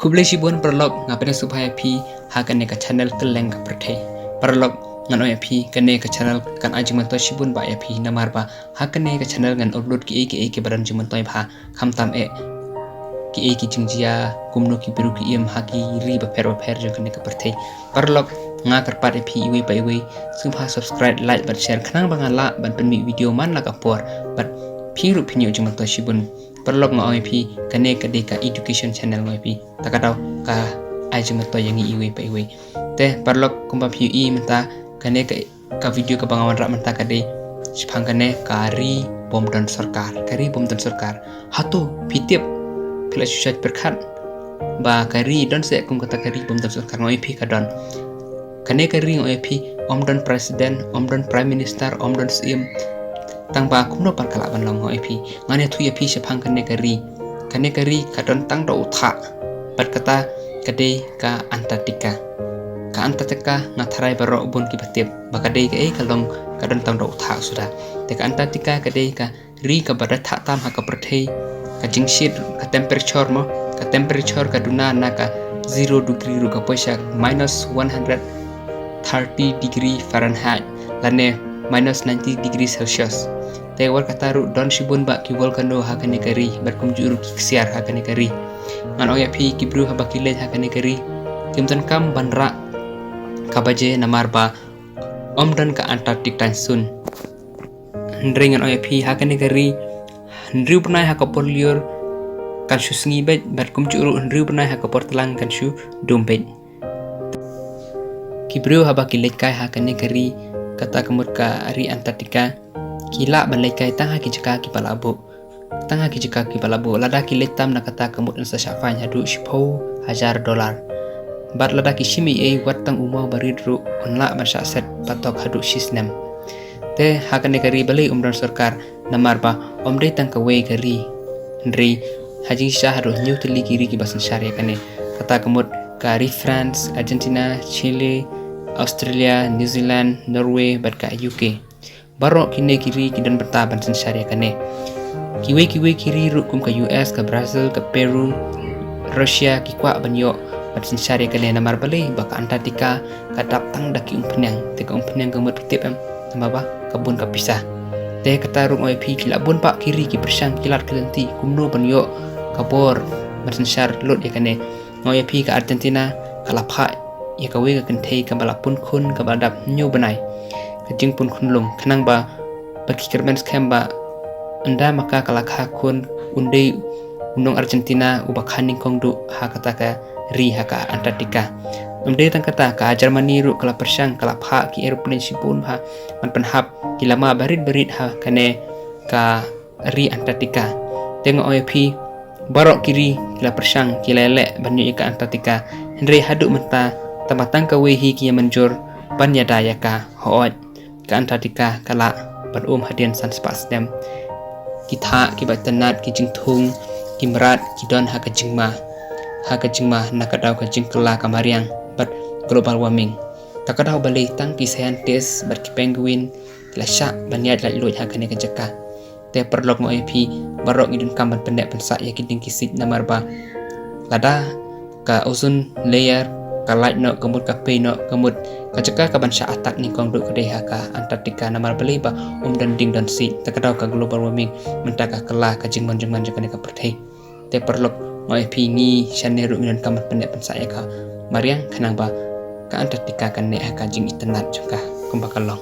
Kublai Shibun perlok ngapain supaya pi hakan ke channel keleng ke perteh perlok ngan pi kene ke channel kan aji mantoy Shibun ba pi namar ba hakan ke channel ngan upload ki baran juman toy ba kam tam ki jingjia kumno ki biru ki haki ri ba per jeng kene ke perteh perlok ngakar pada pi iwi ba iwi supaya subscribe like dan share kenang bangala ban penmi video man la kapor bat pi ru pinyo juman toy Shibun perlok ngoi pi kane kade ka education channel ngoi pi takadaw ka aji mato yang iwi pa iwi te perlok kumpa pi menta kane ka video ka bangawan rak menta kade sipang kane kari bom dan sarkar hatu pitip pila susat berkat ba kari don se kum kata kari bom dan sarkar ngoi pi kadon kane kari ngoi pi om don presiden om don prime minister om don CM tang ba kumno par kala ban long ngoi pi ngane thu ya pi sepang kane kari kadon tang do utha bat kata kade ka Antartika ngatharai baro bun ki batip ba kade ka kalong kadon tang do utha sudah te ka Antartika kade ka ri ka badat tha tam ha ka perthei ka jingshit ka temperature ka duna na ka 0 degree ru ka poisa -130 degree Fahrenheit lane -90 degree Celsius te war kataru don Shibun ba ki wol kando hakane kari berkum juru kiksiar hakane kari man oya pi kibru habakile hakane kari kimtan kam banra kabaje namar ba om don ka Antarctic tansun ndringan oya pi hakane kari ndriu pnai hakapor liur kan shu sngi bet berkum juru ndriu pnai hakapor telang kan shu dompet kibru habakile kai hakane kari kata kemut ka ari Antartika kila balai kai tangha ki jaka ki palabu lada ki letam na kata kemut sa syafan hadu $10,000 bat lada ki shimi watang umau baridru onla masya set patok hadu sisnem te hakane kari balai umran sarkar namar ba omde tang kawe kari ndri haji syah hadu new teli kiri ki basan syariah kane kata kemut kari France Argentina Chile Australia New Zealand Norway bat ka UK barok kine kiri kidan bertaban syariah kane kiwe kiri rukum ke US ke Brazil ke Peru Rusia ki kwa banyo bat syariah kane namar balai baka Antartika ka daptang daki umpenyang te ka umpenyang gemut tip nama ba kabun ka pisah te katarung oi pi kila bun pak kiri ki bersang kilat kelenti kumno banyo kabor bat syar lot ya kane ngoi pi ke Argentina kalapha ya kawe ka kentei ka balapun kun ka badap nyu banai kajing pun kunlung kenang ba bagi kerben skemba anda maka kalakha kun undei undong Argentina ubak haning kongdu ha kata ka ri ha ka Antartika undei tang kata ka Germany ru kala persang kala pha ki aeroplane sipun ha man penhap kilama barit ha kane ka ri Antartika tengok OP barok kiri kila persang kilele banyu ka Antartika hendrei haduk menta tamatang ka wehi ki menjur panyadaya ka hoot ka Antartika kala ban hadian san spasdem kita kibat tenat ki jingthung kimrat kidon ha ka jingma nakadaw ka jingkela kamariang bat global warming takadaw balay tang ki scientist bat ki penguin lasya banyad la luit ha kane ka jaka te perlok mo IP barok ngidun kamban pendek pensa ya kiding kisit namar ba lada ka ozone layer ka light no kemut ka pe no kemut kajaka ka bansa atak ni kong duk kedeha ka Antartika namar beli ba dan ding dan si takadaw ka global warming mentaka kela ka jingman jakane ka perthei te perlok ngoi pi ni shaneru minan kamat pendek pensaya ka mariang kanang ba ka Antartika kan ne ka jing itenat jaka kumbakalong